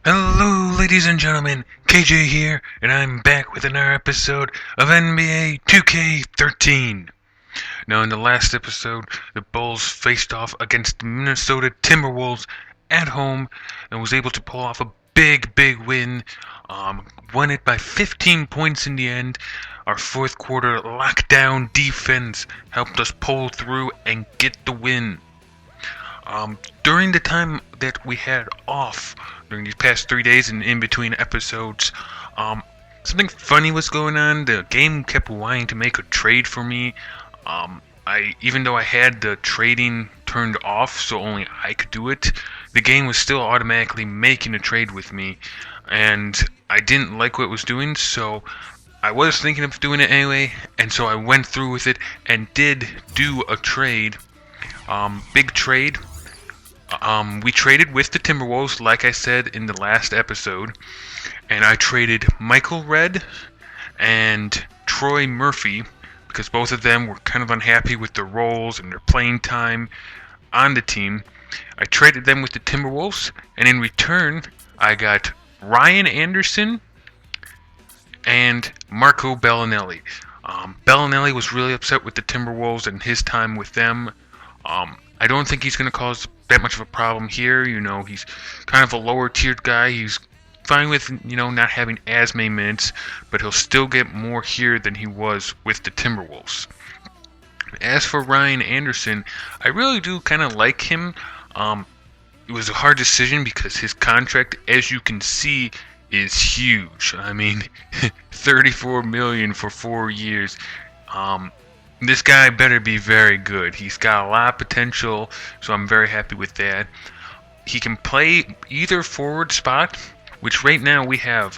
Hello, ladies and gentlemen. KJ here, and I'm back with another episode of NBA 2K13. Now, in the last episode, the Bulls faced off against the Minnesota Timberwolves at home and was able to pull off a big win. Won it by 15 points in the end. Our fourth quarter lockdown defense helped us pull through and get the win. During the time that we had off, during these past 3 days and in between episodes, something funny was going on. The game kept wanting to make a trade for me. Even though I had the trading turned off, so only I could do it, the game was still automatically making a trade with me, and I didn't like what it was doing, so I was thinking of doing it anyway, and so I went through with it and did do a trade. Big trade. We traded with the Timberwolves, like I said in the last episode, and I traded Michael Redd and Troy Murphy because both of them were kind of unhappy with their roles and their playing time on the team. I traded them with the Timberwolves, and in return, I got Ryan Anderson and Marco Bellinelli. Bellinelli was really upset with the Timberwolves and his time with them. I don't think he's going to cause that much of a problem here. He's kind of a lower tiered guy. He's fine with, not having as many minutes, but he'll still get more here than he was with the Timberwolves. As for Ryan Anderson, I really do kind of like him. It was a hard decision because his contract, as you can see, is huge. I mean, $34 million for 4 years. This guy better be very good. He's got a lot of potential, so I'm very happy with that. He can play either forward spot, which right now we have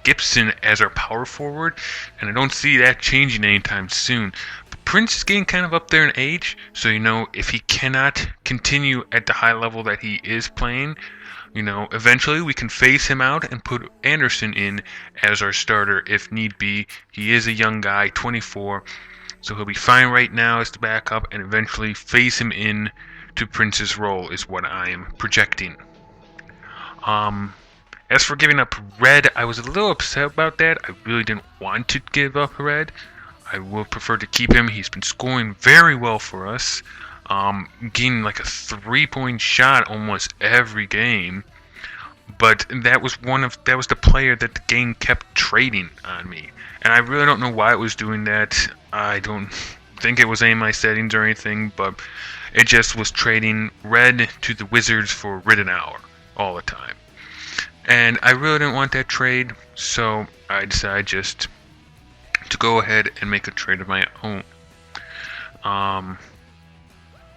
Gibson as our power forward, and I don't see that changing anytime soon. But Prince is getting kind of up there in age, so if he cannot continue at the high level that he is playing, eventually we can phase him out and put Anderson in as our starter if need be. He is a young guy, 24. So he'll be fine right now as the backup, and eventually phase him in to Prince's role is what I am projecting. As for giving up Red, I was a little upset about that. I really didn't want to give up Red. I would prefer to keep him. He's been scoring very well for us, getting like a 3-point shot almost every game. But that was the player that the game kept trading on me. And I really don't know why it was doing that. I don't think it was any of my settings or anything, but it just was trading Red to the Wizards for Ridenour all the time. And I really didn't want that trade, so I decided just to go ahead and make a trade of my own.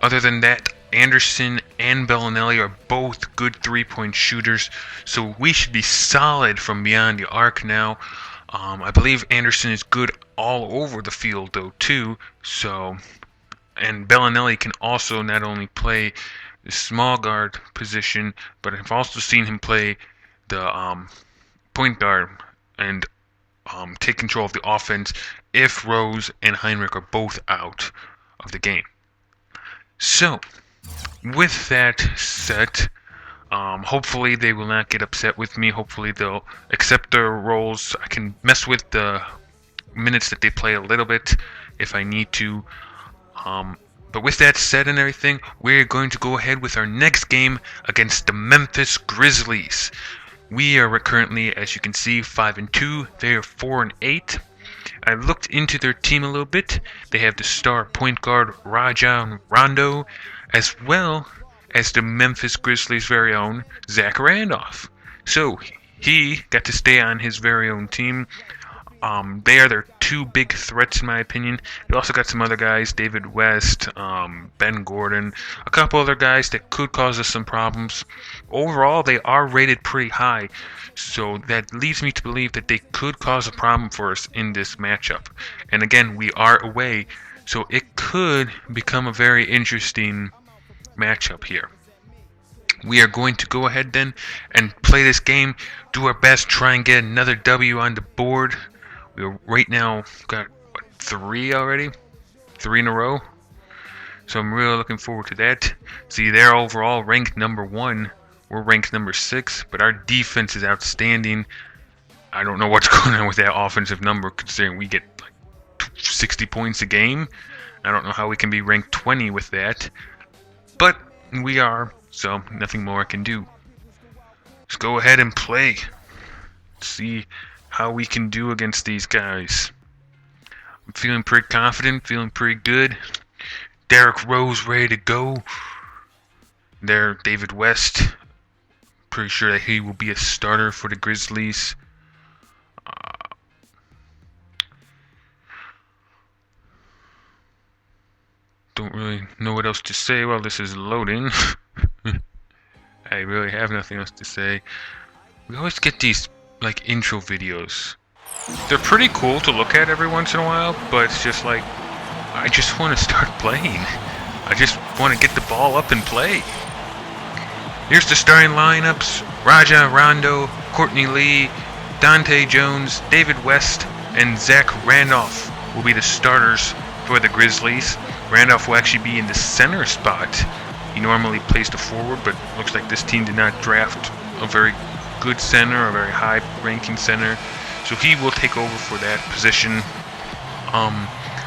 Other than that, Anderson and Bellinelli are both good 3-point shooters, so we should be solid from beyond the arc now. I believe Anderson is good all over the field, though, too. And Bellinelli can also not only play the small guard position, but I've also seen him play the point guard and take control of the offense if Rose and Heinrich are both out of the game. So, with that said, hopefully they will not get upset with me. Hopefully they'll accept their roles. I can mess with the minutes that they play a little bit if I need to. But with that said and everything, we're going to go ahead with our next game against the Memphis Grizzlies. We are currently, as you can see, 5-2. They are 4-8. I looked into their team a little bit. They have the star point guard Rajon Rondo, as well as the Memphis Grizzlies' very own Zach Randolph. So he got to stay on his very own team. They are their two big threats in my opinion. They also got some other guys, David West, Ben Gordon, a couple other guys that could cause us some problems. Overall, they are rated pretty high, so that leads me to believe that they could cause a problem for us in this matchup. And again, we are away, so it could become a very interesting matchup here. We are going to go ahead then and play this game, do our best, try and get another W on the board. We right now got 3 already, 3 in a row. So I'm really looking forward to that. See, they're overall ranked number 1 We're ranked number 6, but our defense is outstanding. I don't know what's going on with that offensive number, considering we get like 60 points a game. I don't know how we can be ranked 20 with that, but we are, so nothing more I can do. Let's go ahead and play. See how we can do against these guys. I'm feeling pretty confident, feeling pretty good. Derrick Rose ready to go. There, David West. Pretty sure that he will be a starter for the Grizzlies. Don't really know what else to say while this is loading. I really have nothing else to say. We always get these like intro videos. They're pretty cool to look at every once in a while, but it's just like I just want to start playing. I just want to get the ball up and play. Here's the starting lineups. Raja Rondo, Courtney Lee, Dante Jones, David West, and Zach Randolph will be the starters for the Grizzlies. Randolph will actually be in the center spot. He normally plays the forward, but looks like this team did not draft a very good center, a very high-ranking center. So he will take over for that position.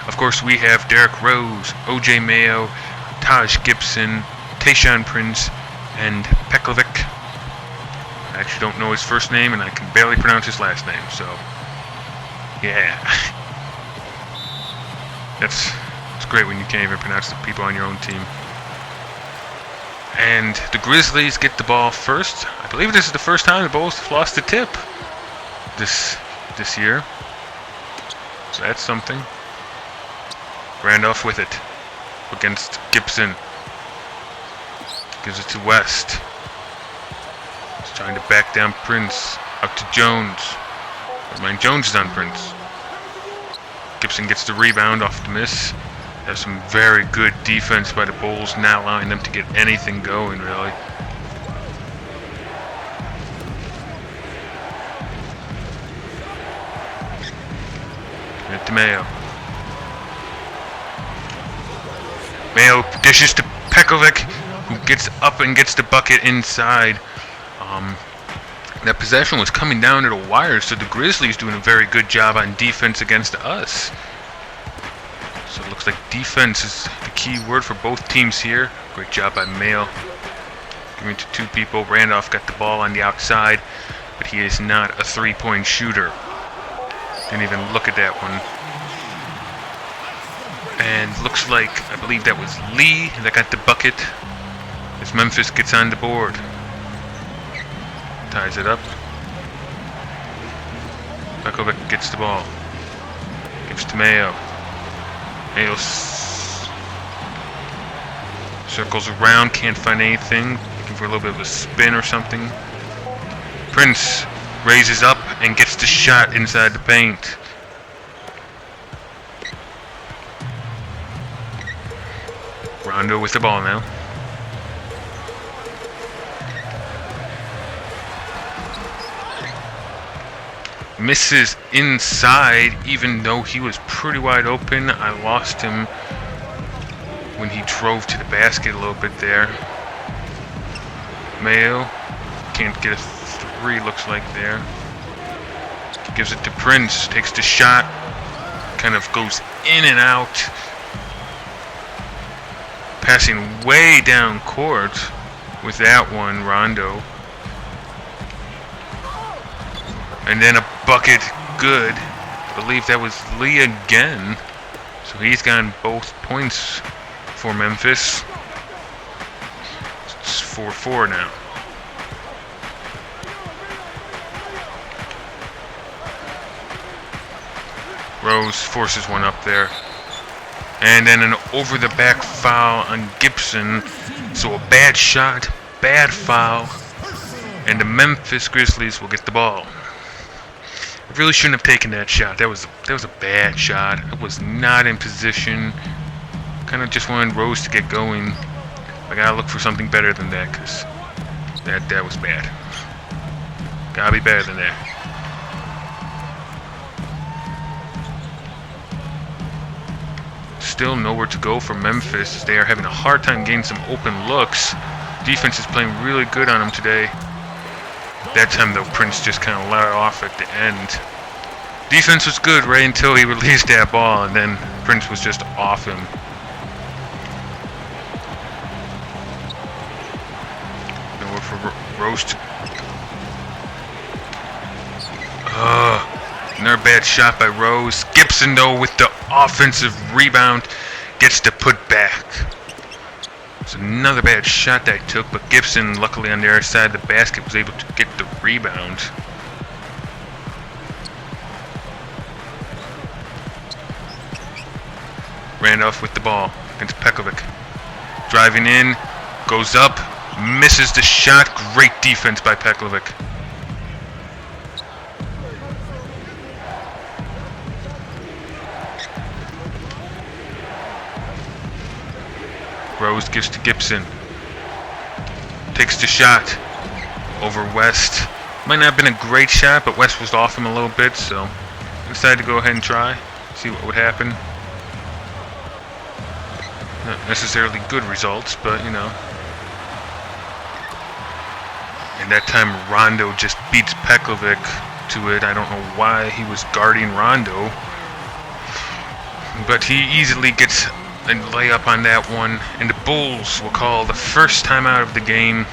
Of course, we have Derrick Rose, O.J. Mayo, Taj Gibson, Tayshaun Prince, and Pekovic. I actually don't know his first name, and I can barely pronounce his last name, so yeah. It's great when you can't even pronounce the people on your own team. And the Grizzlies get the ball first. I believe this is the first time the Bulls have lost the tip this year. So that's something. Randolph with it against Gibson. Gives it to West. He's trying to back down Prince. Out to Jones. Jones is on Prince. Gibson gets the rebound off the miss. There's some very good defense by the Bulls, not allowing them to get anything going, really. Give it to Mayo. Mayo dishes to Pekovic, who gets up and gets the bucket inside. That possession was coming down to the wire, so the Grizzlies doing a very good job on defense against us. So it looks like defense is the key word for both teams here. Great job by Mayo. Giving it to two people. Randolph got the ball on the outside, but he is not a three-point shooter. Didn't even look at that one. And looks like, I believe that was Lee that got the bucket as Memphis gets on the board. Ties it up. Pekovic gets the ball. Gives to Mayo. Mayo circles around, can't find anything. Looking for a little bit of a spin or something. Prince raises up and gets the shot inside the paint. Rondo with the ball now. Misses inside, even though he was pretty wide open. I lost him when he drove to the basket a little bit there. Mayo can't get a three, looks like there. He gives it to Prince, takes the shot, kind of goes in and out. Passing way down court with that one, Rondo. And then a bucket, good. I believe that was Lee again. So he's gotten both points for Memphis. It's 4-4 now. Rose forces one up there. And then an over-the-back foul on Gibson. So a bad shot, bad foul. And the Memphis Grizzlies will get the ball. I really shouldn't have taken that shot. That was a bad shot. I was not in position. Kind of just wanted Rose to get going. I gotta look for something better than that, because that was bad. Gotta be better than that. Still nowhere to go for Memphis. They are having a hard time getting some open looks. Defense is playing really good on him today. That time, though, Prince just kind of let it off at the end. Defense was good right until he released that ball, and then Prince was just off him. Nowhere for Roast. Another bad shot by Rose. Gibson, though, with the offensive rebound, gets to put back. It's another bad shot that I took, but Gibson, luckily on the other side of the basket, was able to get the rebound. Randolph with the ball against Pekovic. Driving in, goes up, misses the shot. Great defense by Pekovic. Rose gives to Gibson. Takes the shot over West. Might not have been a great shot, but West was off him a little bit, so decided to go ahead and try, see what would happen. Not necessarily good results, but you know. And that time Rondo just beats Pekovic to it. I don't know why he was guarding Rondo, but he easily gets a layup on that one, and the Bulls will call the first time out of the game.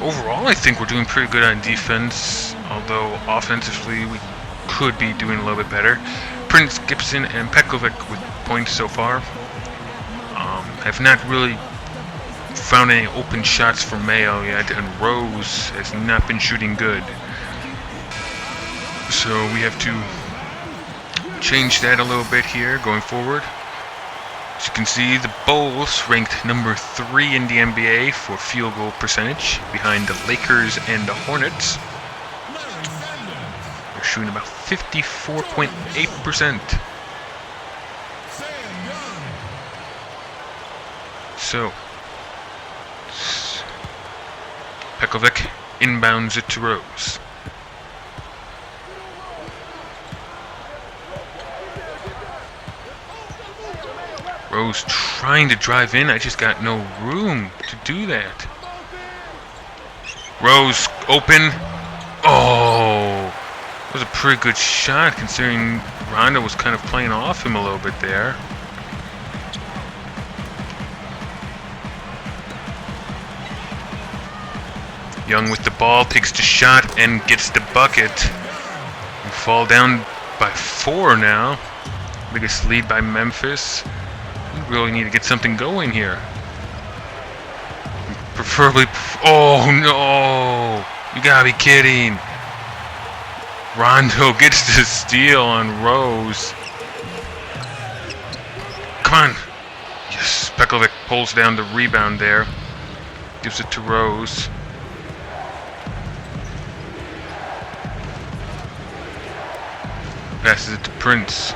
Overall, I think we're doing pretty good on defense, although offensively we could be doing a little bit better. Prince, Gibson, and Pekovic with points so far. Have not really found any open shots for Mayo yet, and Rose has not been shooting good. So we have to change that a little bit here going forward. As you can see, the Bulls ranked number 3 in the NBA for field goal percentage, behind the Lakers and the Hornets. They're shooting about 54.8%. So, Pekovic inbounds it to Rose. Rose trying to drive in. I just got no room to do that. Rose open. Oh, that was a pretty good shot considering Rondo was kind of playing off him a little bit there. Young with the ball, takes the shot and gets the bucket. We fall down by 4 now. Biggest lead by Memphis. We really need to get something going here. Preferably... Oh, no! You gotta be kidding. Rondo gets the steal on Rose. Come on. Yes, Pekovic pulls down the rebound there. Gives it to Rose. Passes it to Prince.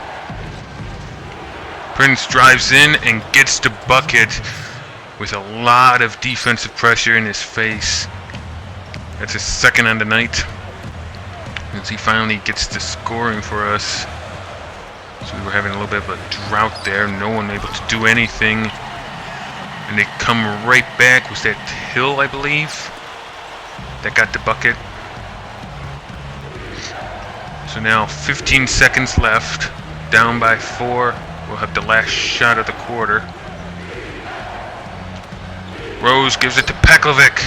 Prince drives in and gets the bucket with a lot of defensive pressure in his face. That's his second on the night. As he finally gets the scoring for us. So we were having a little bit of a drought there. No one able to do anything. And they come right back. Was that Hill, I believe, that got the bucket? So now 15 seconds left. Down by 4. We'll have the last shot of the quarter. Rose gives it to Pekovic.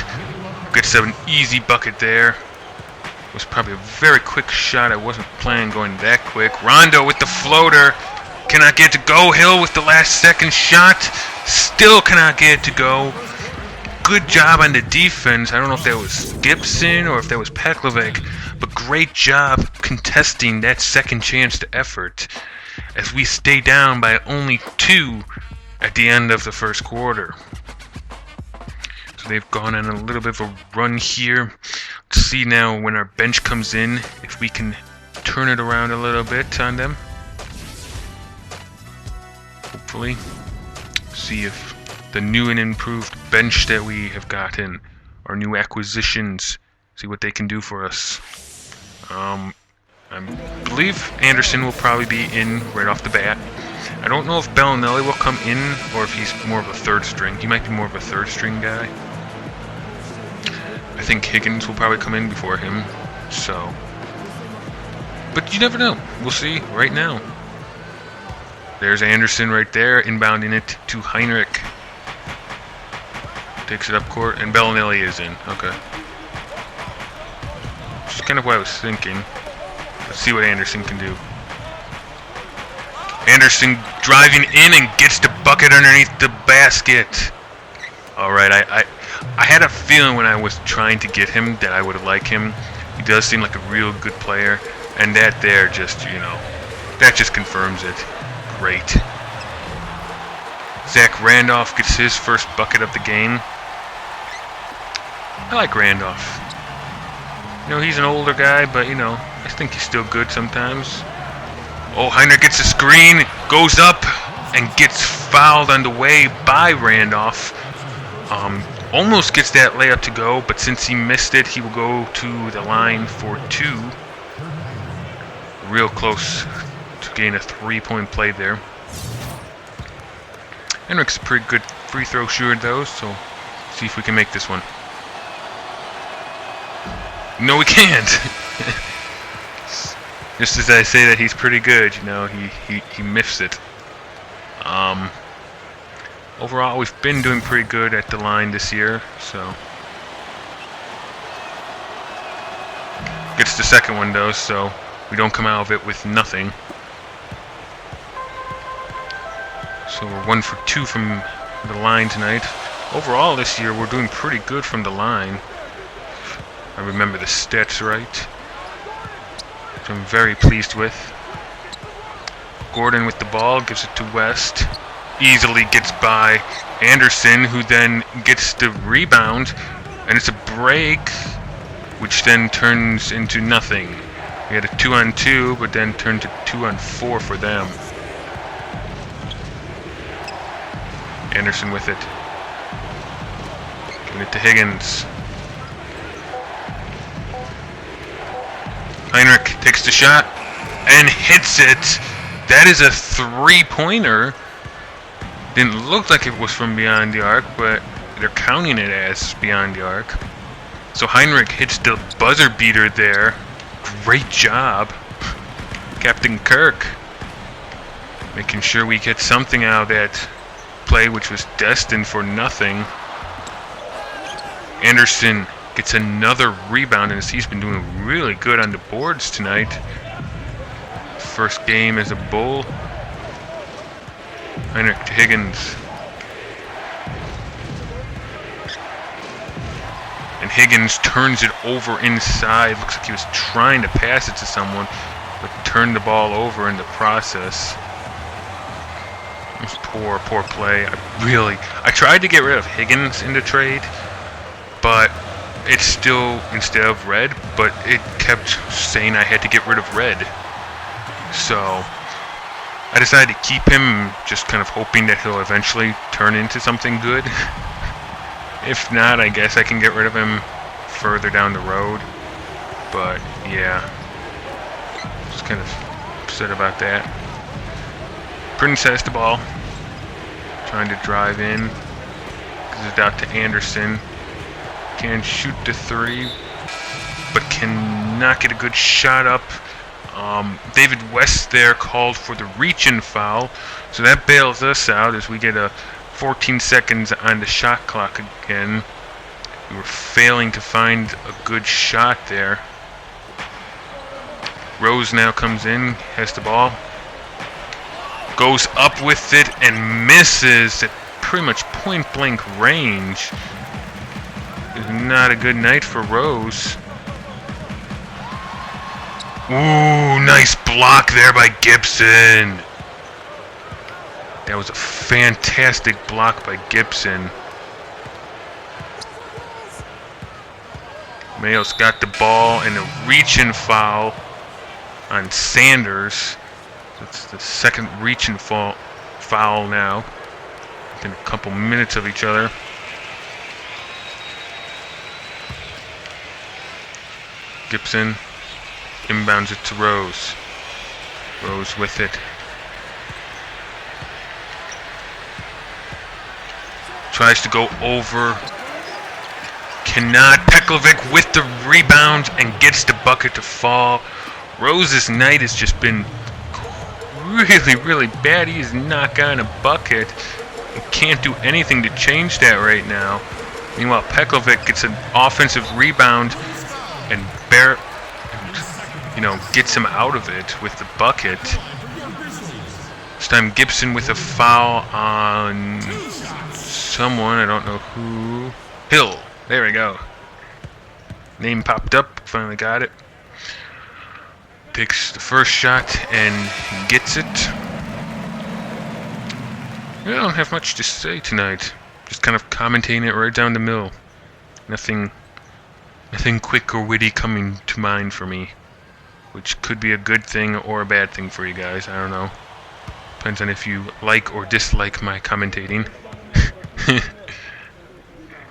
Gets an easy bucket there. It was probably a very quick shot. I wasn't planning going that quick. Rondo with the floater. Cannot get it to go. Hill with the last second shot. Still cannot get it to go. Good job on the defense. I don't know if that was Gibson or if that was Pekovic, but great job contesting that second chance to effort as we stay down by only 2 at the end of the first quarter. So they've gone on a little bit of a run here. Let's see now when our bench comes in if we can turn it around a little bit on them. Hopefully. See if the new and improved bench that we have gotten, our new acquisitions, see what they can do for us. I believe Anderson will probably be in right off the bat. I don't know if Bellinelli will come in or if he's more of a third string. He might be more of a third string guy. I think Higgins will probably come in before him. So, but you never know. We'll see right now. There's Anderson right there, inbounding it to Heinrich. Takes it up court, and Bellinelli is in. Okay. Which is kind of what I was thinking. Let's see what Anderson can do. Anderson driving in and gets the bucket underneath the basket. Alright, I had a feeling when I was trying to get him that I would like him. He does seem like a real good player. And that there just, you know, that just confirms it. Great. Zach Randolph gets his first bucket of the game. I like Randolph. You know, he's an older guy, but, you know, I think he's still good sometimes. Oh, Heinrich gets a screen, goes up, and gets fouled on the way by Randolph. Almost gets that layup to go, but since he missed it, he will go to the line for 2. Real close to getting a 3-point play there. Heinrich's a pretty good free throw shooter, though, so see if we can make this one. No, we can't. Just as I say that he's pretty good, you know, he miffs it. Overall, we've been doing pretty good at the line this year, so. Gets the second one, though, so we don't come out of it with nothing. So we're 1 for 2 from the line tonight. Overall, this year, we're doing pretty good from the line. I remember the stats right. Which I'm very pleased with. Gordon with the ball, gives it to West. Easily gets by Anderson, who then gets the rebound. And it's a break, which then turns into nothing. We had a 2-on-2, but then turned to 2-on-4 for them. Anderson with it. Giving it to Higgins. Heinrich takes the shot and hits it. That is a 3-pointer. Didn't look like it was from beyond the arc, but they're counting it as beyond the arc. So Heinrich hits the buzzer beater there. Great job, Captain Kirk. Making sure we get something out of that play, which was destined for nothing. Anderson gets another rebound, and he's been doing really good on the boards tonight. First game as a Bull. Heinrich to Higgins. And Higgins turns it over inside. Looks like he was trying to pass it to someone, but turned the ball over in the process. It was poor play. I tried to get rid of Higgins in the trade, but it's still instead of red, but it kept saying I had to get rid of red. So I decided to keep him, just kind of hoping that he'll eventually turn into something good. If not, I guess I can get rid of him further down the road. But yeah, just kind of upset about that. Prince has the ball, trying to drive in. Gives it out to Anderson. Can shoot the 3, but cannot get a good shot up. David West there called for the reach-in foul, so that bails us out as we get a 14 seconds on the shot clock again. We were failing to find a good shot there. Rose now comes in, has the ball, goes up with it and misses at pretty much point-blank range. It's not a good night for Rose. Ooh, nice block there by Gibson. That was a fantastic block by Gibson. Mayo's got the ball and a reach-in foul on Sanders. That's the second reach-in foul now. Within a couple minutes of each other. Gibson inbounds it to Rose. Rose with it. Tries to go over. Cannot. Pekovic with the rebound and gets the bucket to fall. Rose's night has just been really, really bad. He has not gotten a bucket. He can't do anything to change that right now. Meanwhile, Pekovic gets an offensive rebound and gets him out of it with the bucket. This time Gibson with a foul on someone, I don't know who. Hill. There we go. Name popped up, finally got it. Takes the first shot and gets it. I don't have much to say tonight. Just kind of commentating it right down the middle. Nothing quick or witty coming to mind for me. Which could be a good thing or a bad thing for you guys, I don't know. Depends on if you like or dislike my commentating.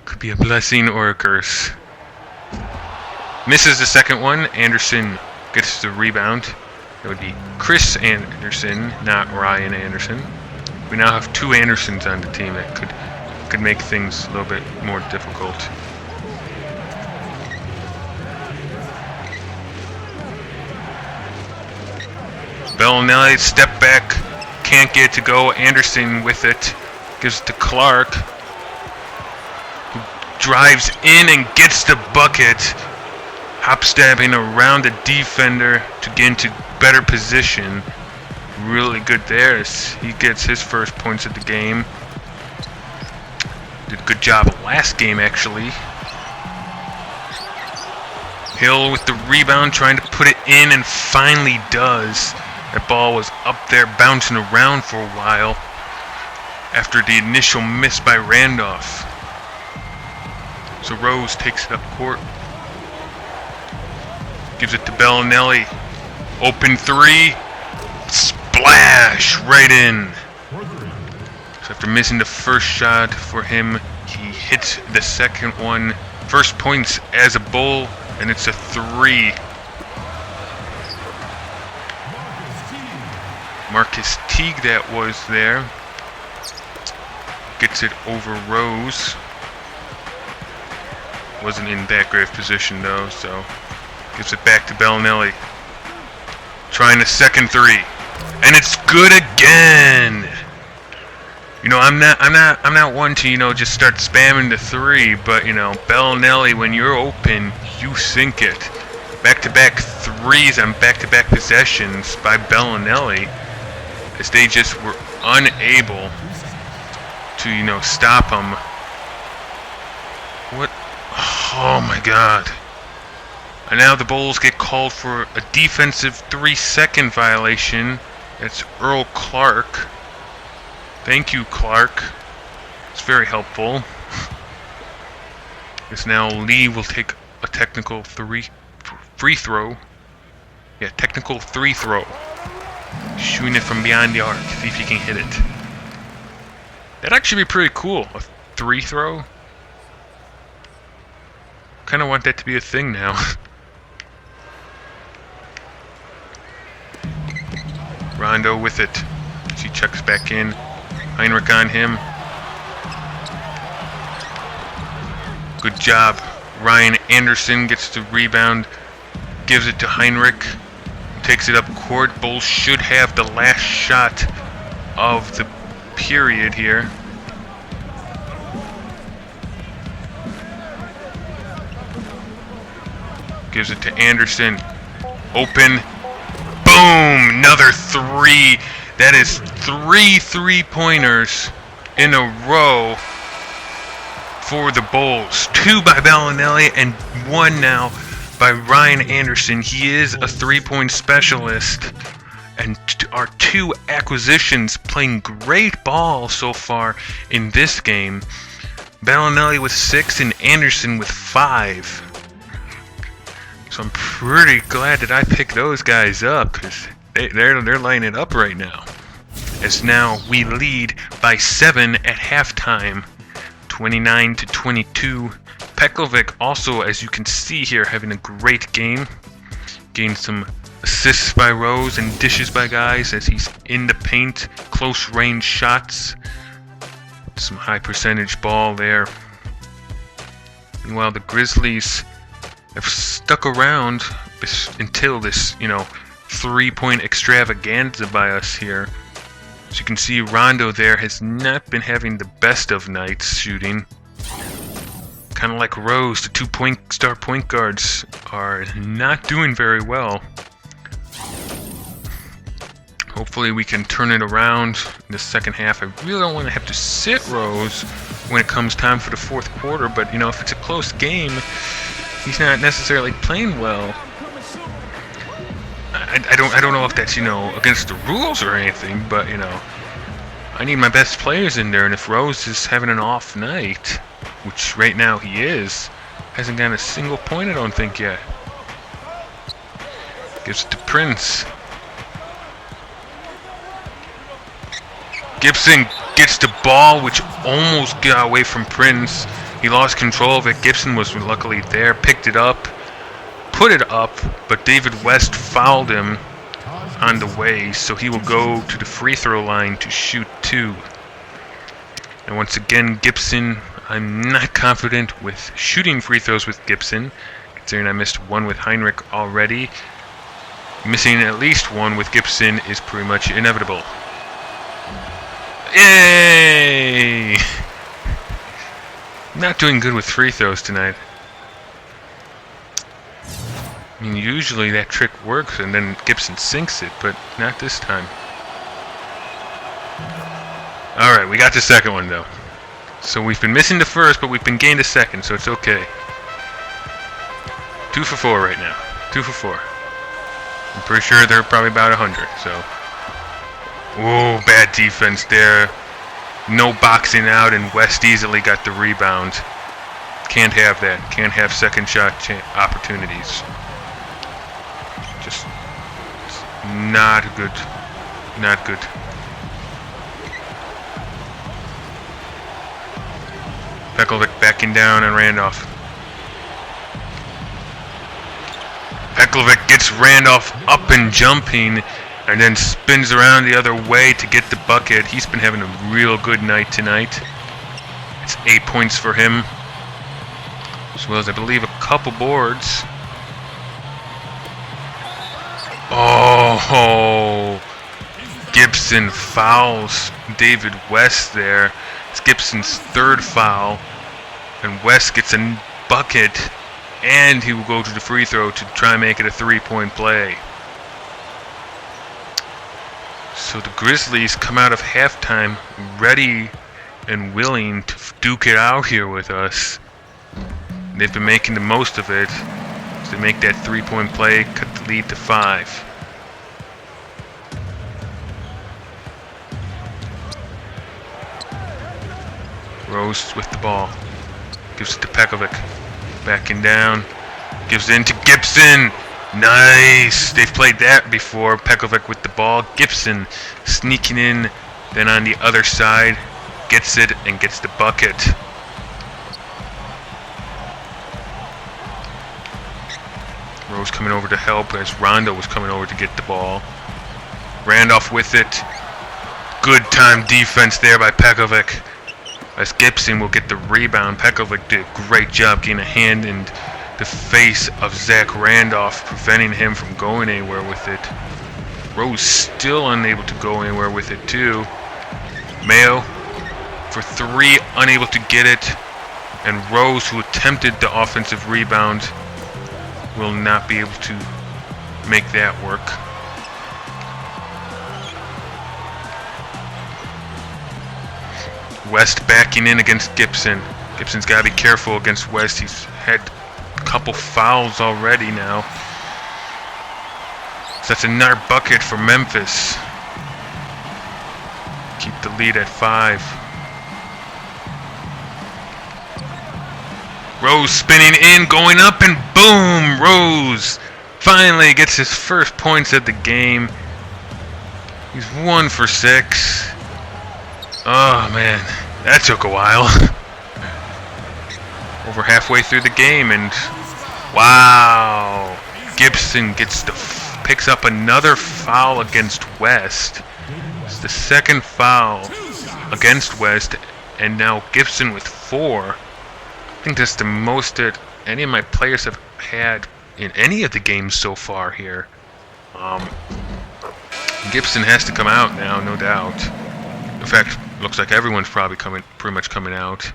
Could be a blessing or a curse. Misses the second one. Anderson gets the rebound. That would be Chris Anderson, not Ryan Anderson. We now have two Andersons on the team. That could make things a little bit more difficult. Bellinelli, step back, can't get it to go. Anderson with it, gives it to Clark, who drives in and gets the bucket, hop-stabbing around the defender to get into better position. Really good there as he gets his first points of the game. Did a good job last game, actually. Hill with the rebound, trying to put it in, and finally does. That ball was up there bouncing around for a while after the initial miss by Randolph. So Rose takes it up court. Gives it to Bellinelli. Open three. Splash! Right in. So after missing the first shot for him, he hits the second one. First points as a Bull, and it's a 3. Marcus Teague that was there. Gets it over Rose. Wasn't in that great of position though, so gives it back to Bellinelli. Trying a second 3. And it's good again. I'm not one to, just start spamming the 3, but Bellinelli, when you're open, you sink it. Back-to-back 3s on back-to-back possessions by Bellinelli, as they just were unable to, stop him. What? Oh my God. And now the Bulls get called for a defensive 3-second violation. That's Earl Clark. Thank you, Clark. It's very helpful. Because now Lee will take a technical free throw. Yeah, technical 3 throw. Shooting it from beyond the arc. See if he can hit it. That'd actually be pretty cool. A 3 throw. Kind of want that to be a thing now. Rondo with it. She checks back in. Heinrich on him. Good job. Ryan Anderson gets the rebound. Gives it to Heinrich. Takes it up court. Bulls should have the last shot of the period here. Gives it to Anderson. Open. Boom! Another 3. That is 3 3-pointers in a row for the Bulls. 2 by Bellinelli and 1 now by Ryan Anderson. He is a 3-point specialist. And our 2 acquisitions playing great ball so far in this game. Bellinelli with 6 and Anderson with 5. So I'm pretty glad that I picked those guys up, because they're lining it up right now. As now we lead by 7 at halftime, 29-22. Pekovic also, as you can see here, having a great game. Gained some assists by Rose and dishes by guys as he's in the paint. Close range shots. Some high percentage ball there. And while the Grizzlies have stuck around until this, 3-point extravaganza by us here. As you can see, Rondo there has not been having the best of nights shooting. Kind of like Rose, the 2 star point guards are not doing very well. Hopefully we can turn it around in the second half. I really don't want to have to sit Rose when it comes time for the fourth quarter, but if it's a close game, he's not necessarily playing well. I don't know if that's against the rules or anything, but I need my best players in there, and if Rose is having an off night, which right now he is, hasn't gotten a single point I don't think yet. Gives it to Prince. Gibson gets the ball, which almost got away from Prince. He lost control of it. Gibson was luckily there, picked it up, put it up, but David West fouled him on the way, so he will go to the free throw line to shoot 2. And once again, Gibson, I'm not confident with shooting free throws with Gibson, considering I missed one with Heinrich already. Missing at least one with Gibson is pretty much inevitable. Yay! Not doing good with free throws tonight. I mean, usually that trick works and then Gibson sinks it, but not this time. Alright, we got the second one though. So we've been missing the first, but we've been gained a second, so it's okay. 2 for 4 right now. 2 for 4. I'm pretty sure they're probably about 100, so. Whoa, bad defense there. No boxing out, and West easily got the rebound. Can't have that. Can't have second shot opportunities. Just not good. Not good. Pekovic backing down on Randolph. Pekovic gets Randolph up and jumping, and then spins around the other way to get the bucket. He's been having a real good night tonight. It's 8 points for him, as well as I believe a couple boards. Oh, Gibson fouls David West there. It's Gibson's 3rd foul, and West gets a bucket, and he will go to the free throw to try and make it a 3-point play. So the Grizzlies come out of halftime ready and willing to duke it out here with us. They've been making the most of it. So they make that 3-point play, cut the lead to 5. Rose with the ball. Gives it to Pekovic. Backing down. Gives it into Gibson. Nice! They've played that before. Pekovic with the ball. Gibson sneaking in. Then on the other side, gets it and gets the bucket. Rose coming over to help as Rondo was coming over to get the ball. Randolph with it. Good time defense there by Pekovic. As Gibson will get the rebound. Pekovic did a great job getting a hand in the face of Zach Randolph, preventing him from going anywhere with it. Rose still unable to go anywhere with it too. Mayo for 3, unable to get it. And Rose, who attempted the offensive rebound, will not be able to make that work. West backing in against Gibson. Gibson's got to be careful against West. He's had a couple fouls already now. So that's another bucket for Memphis. Keep the lead at 5. Rose spinning in, going up, and boom! Rose finally gets his first points of the game. He's 1 for 6. Oh man, that took a while. Over halfway through the game, and wow, Gibson gets picks up another foul against West. It's the second foul against West, and now Gibson with 4. I think that's the most that any of my players have had in any of the games so far here. Gibson has to come out now, no doubt. In fact, looks like everyone's probably pretty much coming out.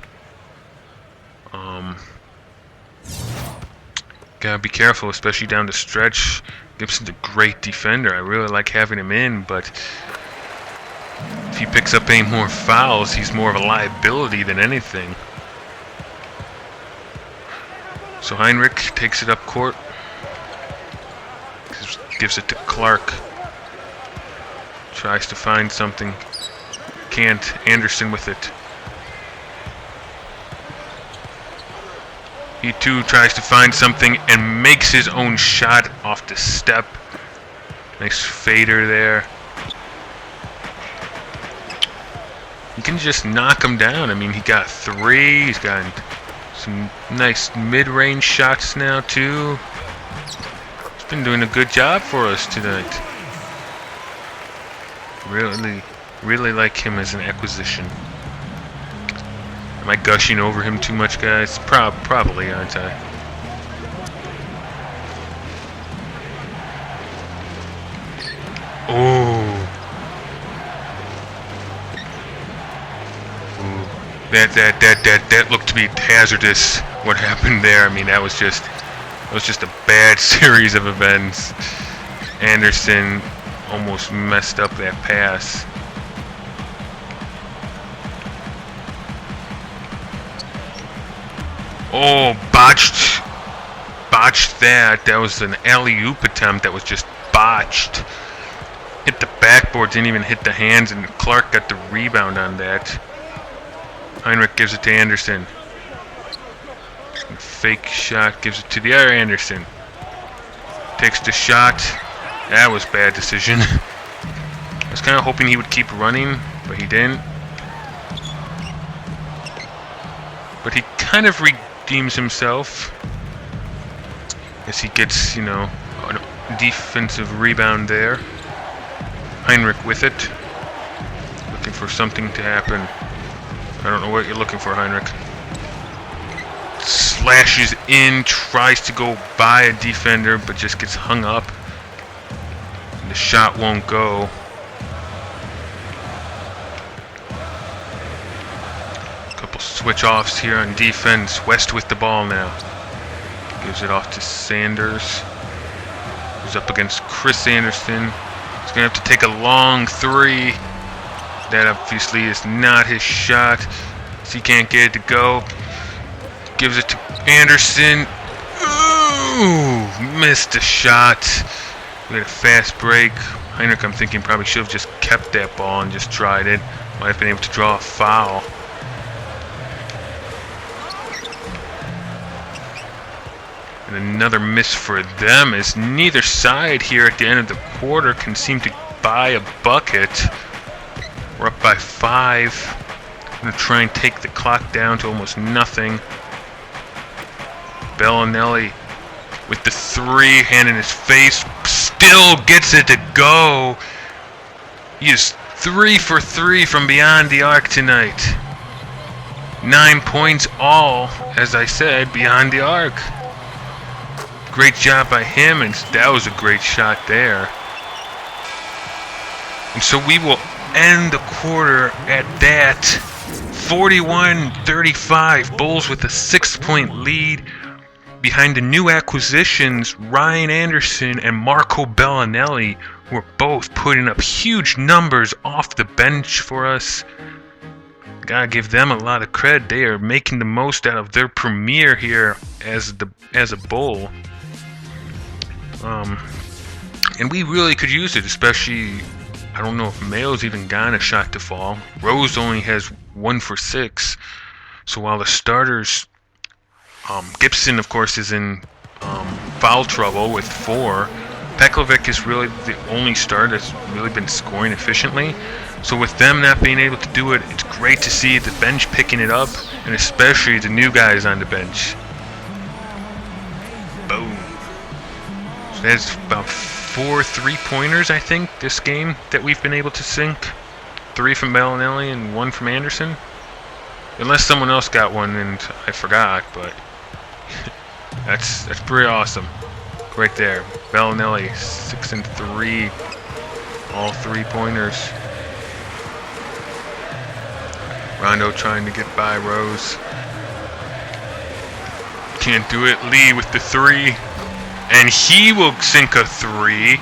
Gotta be careful, especially down the stretch. Gibson's a great defender. I really like having him in, but if he picks up any more fouls, he's more of a liability than anything. So Heinrich takes it up court. Gives it to Clark. Tries to find something. Can't. Anderson with it. He too tries to find something and makes his own shot off the step. Nice fader there. You can just knock him down. I mean, he got 3. He's got some nice mid-range shots now too. He's been doing a good job for us tonight. Really like him as an acquisition. Am I gushing over him too much, guys? Probably, aren't I? That looked to be hazardous. What happened there? I mean, that was just a bad series of events. Anderson almost messed up that pass. Oh, botched that. That was an alley-oop attempt that was just botched. Hit the backboard, didn't even hit the hands, and Clark got the rebound on that. Heinrich gives it to Anderson. Fake shot, gives it to the other Anderson. Takes the shot. That was a bad decision. I was kind of hoping he would keep running, but he didn't. But he kind of redeems himself as he gets, you know, a defensive rebound there. Heinrich with it. Looking for something to happen. I don't know what you're looking for, Heinrich. Slashes in, tries to go by a defender, but just gets hung up. And the shot won't go. Couple switch-offs here on defense. West with the ball now. Gives it off to Sanders. Who's up against Chris Anderson. He's going to have to take a long 3. That obviously is not his shot. So he can't get it to go. Gives it to Anderson. Ooh, missed a shot. We had a fast break. Heinrich, I'm thinking, probably should have just kept that ball and just tried it. Might have been able to draw a foul. And another miss for them, as neither side here at the end of the quarter can seem to buy a bucket. We're up by 5. I'm going to try and take the clock down to almost nothing. Bellinelli with the 3, hand in his face, still gets it to go. He is 3 for 3 from beyond the arc tonight. 9 points all, as I said, beyond the arc. Great job by him, and that was a great shot there. And so we will end the quarter at that. 41-35. Bulls with a 6-point lead behind the new acquisitions Ryan Anderson and Marco Bellinelli, who are both putting up huge numbers off the bench for us. Gotta give them a lot of credit. They are making the most out of their premiere here as a Bull. And we really could use it, especially, I don't know if Mayo's even gotten a shot to fall. Rose only has 1 for 6. So while the starters, Gibson, of course, is in foul trouble with 4. Pekovic is really the only star that's really been scoring efficiently. So with them not being able to do it, it's great to see the bench picking it up, and especially the new guys on the bench. Boom. So that's about 4 3-pointers, I think, this game that we've been able to sink. 3 from Bellinelli and 1 from Anderson. Unless someone else got one and I forgot, but that's pretty awesome. Right there. Bellinelli, 6 and 3. All 3-pointers. Rondo trying to get by Rose. Can't do it. Lee with the 3. And he will sink a 3.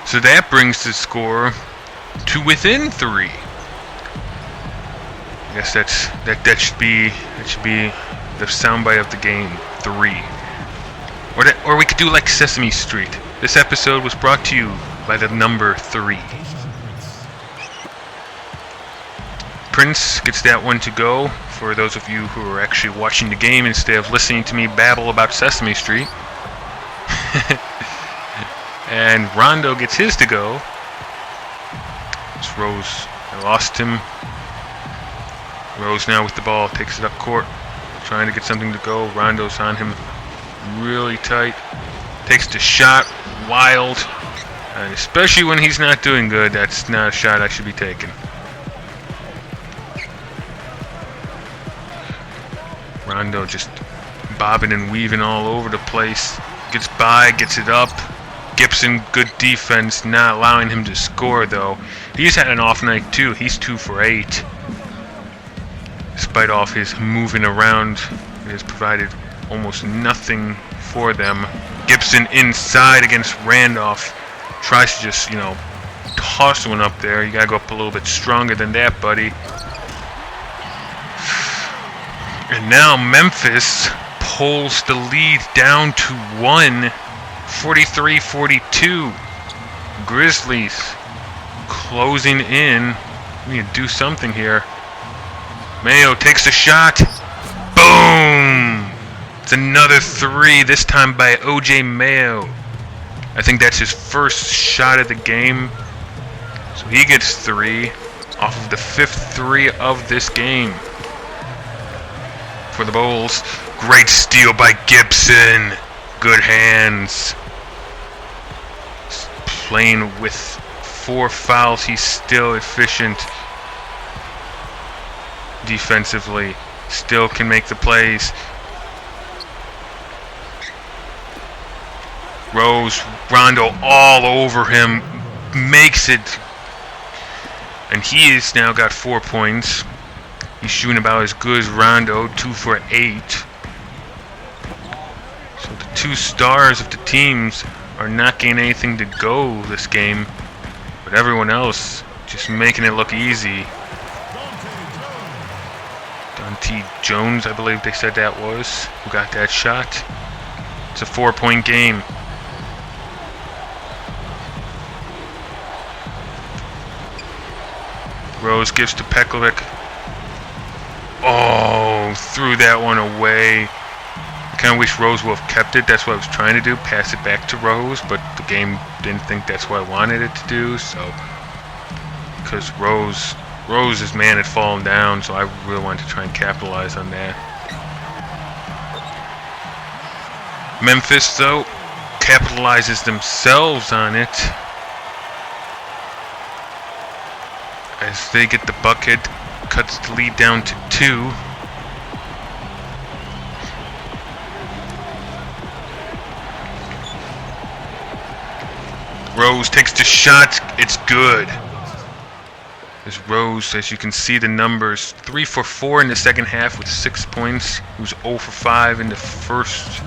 So that brings the score to within 3. I guess that should be the soundbite of the game. 3. Or we could do like Sesame Street. This episode was brought to you by the number 3. Prince gets that one to go for those of you who are actually watching the game instead of listening to me babble about Sesame Street. And Rondo gets his to go. It's Rose. I lost him. Rose now with the ball, takes it up court, trying to get something to go. Rondo's on him really tight. Takes the shot, wild. And especially when he's not doing good, that's not a shot I should be taking. Rondo just bobbing and weaving all over the place. Gets by, gets it up. Gibson, good defense, not allowing him to score though. He's had an off night too. He's 2 for 8. Despite all his moving around, he has provided almost nothing for them. Gibson inside against Randolph. Tries to just, toss one up there. You gotta go up a little bit stronger than that, buddy. And now Memphis pulls the lead down to 1, 43-42. Grizzlies closing in. We need to do something here. Mayo takes a shot. Boom! It's another 3, this time by O.J. Mayo. I think that's his first shot of the game. So he gets 3 off of the 5th 3 of this game. For the Bulls, great steal by Gibson. Good hands. Playing with 4 fouls, he's still efficient defensively. Still can make the plays. Rose, Rondo all over him. Makes it. And he has now got 4 points. He's shooting about as good as Rondo, 2 for 8. So the 2 stars of the teams are not getting anything to go this game. But everyone else just making it look easy. Dante Jones, I believe they said that was, who got that shot. It's a 4-point game. Rose gives to Pekovic. Oh, threw that one away. I kind of wish Rose would have kept it. That's what I was trying to do, pass it back to Rose, but the game didn't think that's what I wanted it to do, so. Because Rose's man had fallen down, so I really wanted to try and capitalize on that. Memphis, though, capitalizes themselves on it. As they get the bucket, cuts the lead down to 2. Rose takes the shot. It's good. As Rose, as you can see the numbers, 3 for 4 in the second half with 6 points. He was 0 for 5 in the first.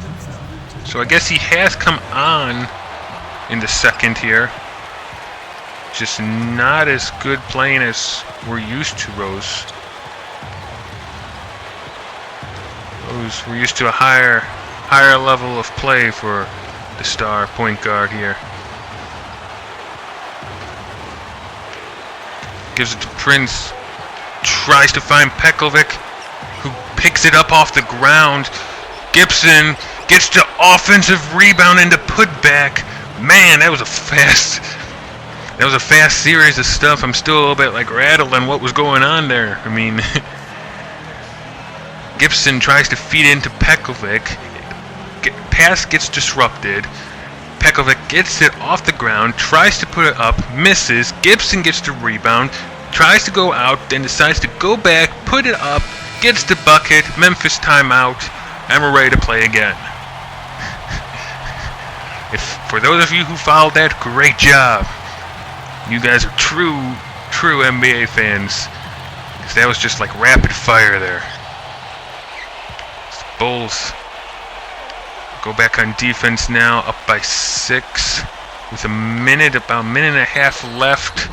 So I guess he has come on in the second here. Just not as good playing as we're used to, Rose. We're used to a higher level of play for the star point guard here. Gives it to Prince. Tries to find Pekovic, who picks it up off the ground. Gibson gets the offensive rebound and the putback. Man, that was a fast series of stuff. I'm still a little bit rattled on what was going on there. I mean, Gibson tries to feed into Pekovic. Pass gets disrupted. Pekovic gets it off the ground, tries to put it up, misses. Gibson gets the rebound, tries to go out, then decides to go back, put it up, gets the bucket. Memphis timeout, and we're ready to play again. If for those of you who followed that, great job. You guys are true NBA fans. Because that was just like rapid fire there. Bulls go back on defense now, up by 6 with about a minute and a half left.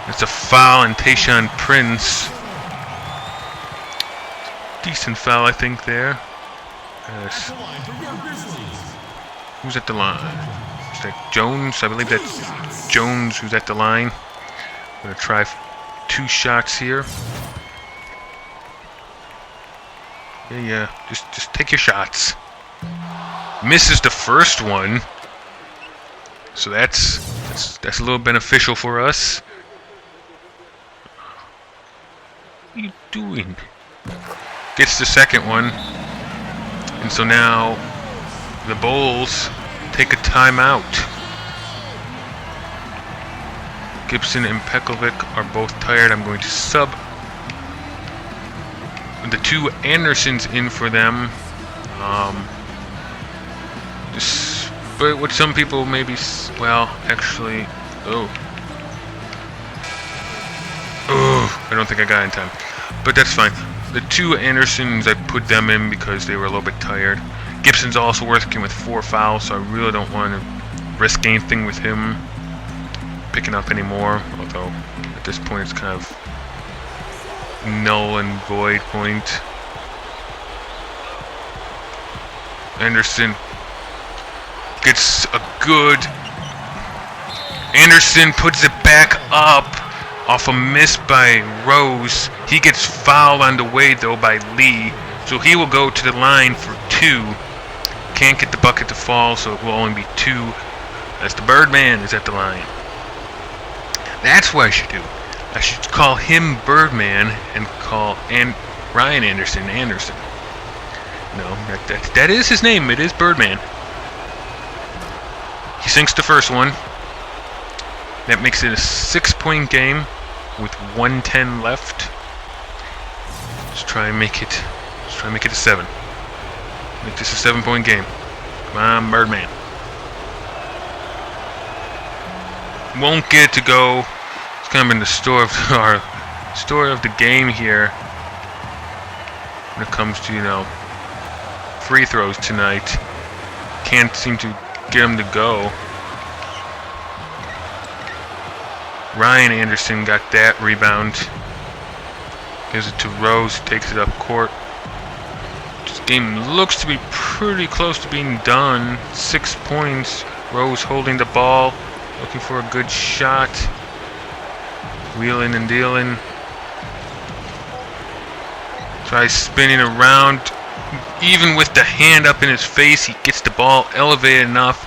It's a foul on Tayshaun Prince. Decent foul, I think, there. Yes. Who's at the line? Is that Jones? I believe that's Jones who's at the line. I'm going to try 2 shots here. Yeah, just take your shots. Misses the first one. So that's a little beneficial for us. What are you doing? Gets the second one. And so now the Bulls take a timeout. Gibson and Pekovic are both tired. I'm going to sub the 2 Andersons in for them. But what some people maybe, well, actually, I don't think I got in time. But that's fine. The 2 Andersons, I put them in because they were a little bit tired. Gibson's also working with 4 fouls, so I really don't want to risk anything with him picking up anymore. Although, at this point, it's kind of null and void point. Anderson gets a good... Anderson puts it back up off a miss by Rose. He gets fouled on the way, though, by Lee. So he will go to the line for 2. Can't get the bucket to fall, so it will only be 2 as the Birdman is at the line. That's what I should do. I should call him Birdman and call Ryan Anderson Anderson. No, that is his name. It is Birdman. He sinks the first one. That makes it a 6-point game with 1:10 left. Let's try and make it a 7. Make this a 7-point game. Come on, Birdman. Won't get it to go. It's kind of been the story of the game here when it comes to, free throws tonight. Can't seem to get them to go. Ryan Anderson got that rebound. Gives it to Rose, takes it up court. This game looks to be pretty close to being done. 6 points. Rose holding the ball, looking for a good shot. Wheeling and dealing. Tries spinning around. Even with the hand up in his face, he gets the ball elevated enough.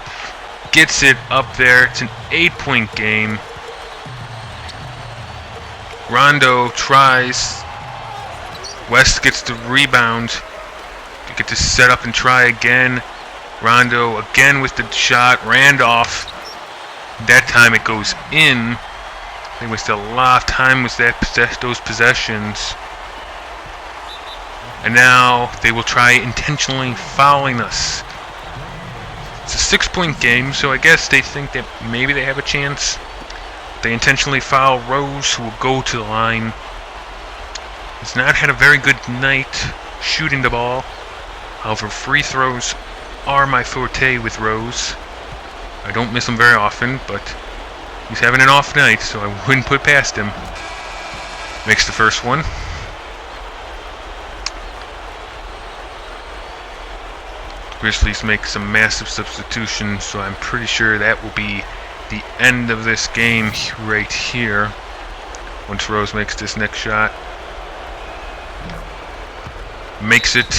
Gets it up there. It's an 8-point game. Rondo tries. West gets the rebound. They get to set up and try again. Rondo again with the shot. Randolph. That time it goes in. They wasted a lot of time with those possessions. And now they will try intentionally fouling us. It's a 6-point game, so I guess they think that maybe they have a chance. They intentionally foul Rose, who will go to the line. He's not had a very good night shooting the ball. However, free throws are my forte with Rose. I don't miss them very often, but he's having an off night, so I wouldn't put past him. Makes the first one. Grizzlies make some massive substitutions, so I'm pretty sure that will be the end of this game right here. Once Rose makes this next shot. Makes it.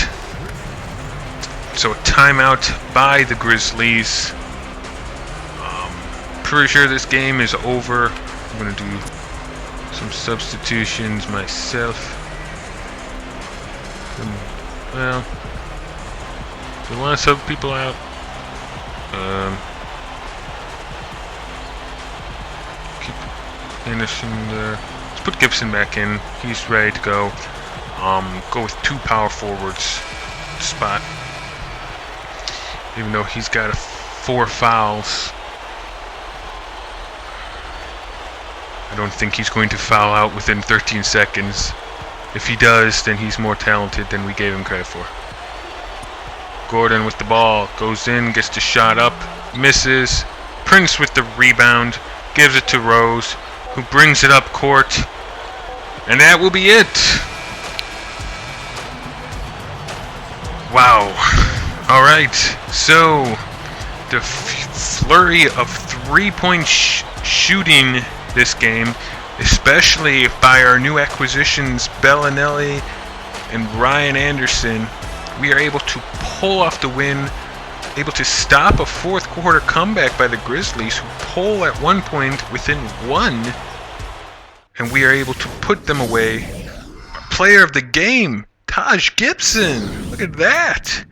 So a timeout by the Grizzlies. Pretty sure this game is over. I'm going to do some substitutions myself. Well, do I want to sub people out? Keep Anderson there. Let's put Gibson back in. He's ready to go. go with 2 power forwards spot. Even though he's got 4 fouls, I don't think he's going to foul out within 13 seconds. If he does, then he's more talented than we gave him credit for. Gordon with the ball, goes in, gets the shot up, misses. Prince with the rebound, gives it to Rose, who brings it up court. And that will be it. Wow. Alright, so the flurry of 3-point shooting this game, especially by our new acquisitions, Bellinelli and Ryan Anderson, we are able to pull off the win, able to stop a fourth quarter comeback by the Grizzlies, who pull at one point within 1, and we are able to put them away. Our player of the game, Taj Gibson, look at that.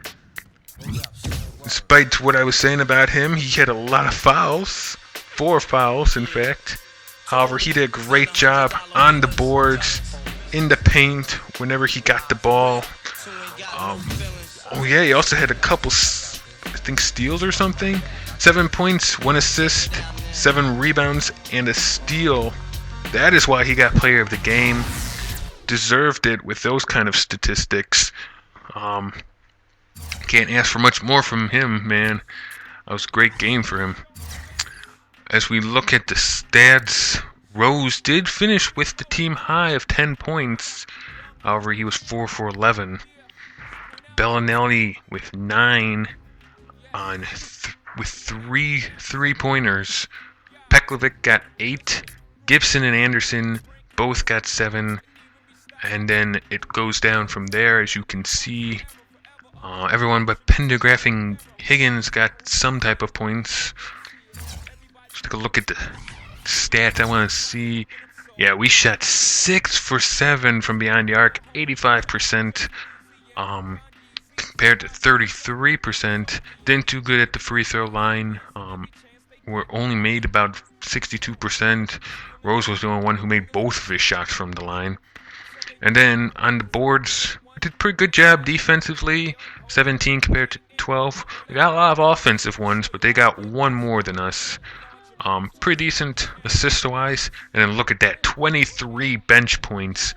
Despite what I was saying about him, he had a lot of fouls, 4 fouls in fact. However, he did a great job on the boards, in the paint, whenever he got the ball. Oh yeah, he also had a couple, I think, steals or something. 7 points, 1 assist, 7 rebounds, and a steal. That is why he got player of the game. Deserved it with those kind of statistics. Can't ask for much more from him, man. That was a great game for him. As we look at the stats, Rose did finish with the team high of 10 points. However, he was 4 for 11. Bellinelli with 9 with 3 3-pointers. Pekovic got 8. Gibson and Anderson both got 7. And then it goes down from there, as you can see. Everyone but Pendergraphing Higgins got some type of points. Let's take a look at the stats I want to see. Yeah, we shot 6 for 7 from behind the arc, 85%, compared to 33%. Didn't do good at the free throw line. We're only made about 62%. Rose was the only one who made both of his shots from the line. And then on the boards, we did a pretty good job defensively, 17 compared to 12. We got a lot of offensive ones, but they got 1 more than us. Pretty decent assist-wise. And then look at that, 23 bench points.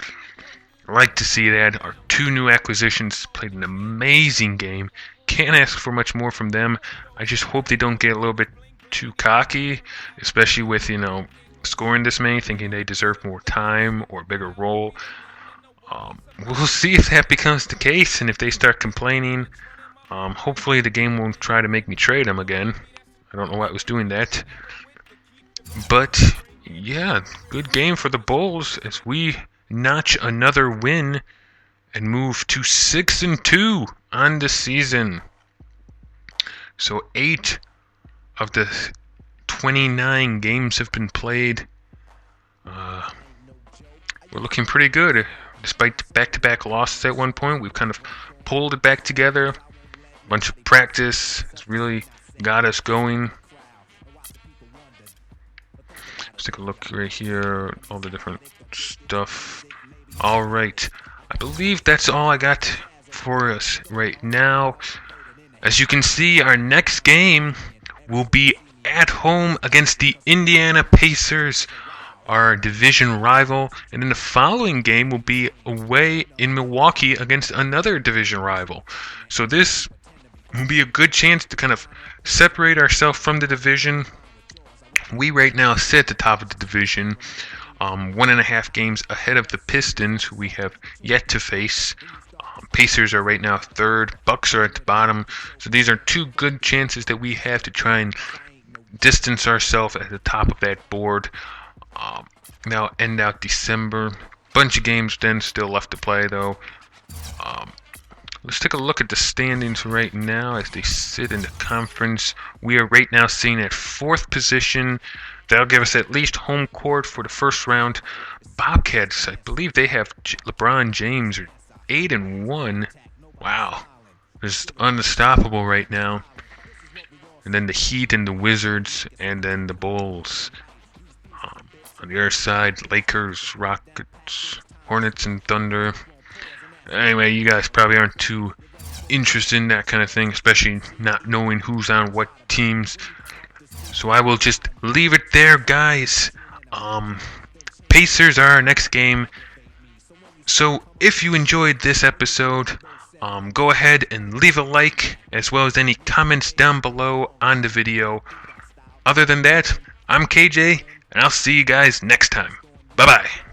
I like to see that. Our 2 new acquisitions played an amazing game. Can't ask for much more from them. I just hope they don't get a little bit too cocky, especially with, scoring this many, thinking they deserve more time or a bigger role. We'll see if that becomes the case, and if they start complaining. Hopefully the game won't try to make me trade them again. I don't know why it was doing that. But, yeah, good game for the Bulls as we notch another win and move to 6-2 on the season. So 8 of the 29 games have been played. We're looking pretty good. Despite back-to-back losses at one point, we've kind of pulled it back together. A bunch of practice has really got us going. Let's take a look right here, all the different stuff. All right, I believe that's all I got for us right now. As you can see, our next game will be at home against the Indiana Pacers, our division rival, and then the following game will be away in Milwaukee against another division rival. So this will be a good chance to kind of separate ourselves from the division. We right now sit at the top of the division, 1.5 games ahead of the Pistons, who we have yet to face. Pacers are right now 3rd, Bucks are at the bottom. So these are 2 good chances that we have to try and distance ourselves at the top of that board. Now end out December. Bunch of games then still left to play though. Let's take a look at the standings right now as they sit in the conference. We are right now sitting at 4th position. That'll give us at least home court for the first round. Bobcats, I believe they have LeBron James, are 8-1. Wow, just unstoppable right now. And then the Heat and the Wizards, and then the Bulls. On the other side, Lakers, Rockets, Hornets, and Thunder. Anyway, you guys probably aren't too interested in that kind of thing, especially not knowing who's on what teams. So I will just leave it there, guys. Pacers are our next game. So if you enjoyed this episode, go ahead and leave a like, as well as any comments down below on the video. Other than that, I'm KJ, and I'll see you guys next time. Bye-bye.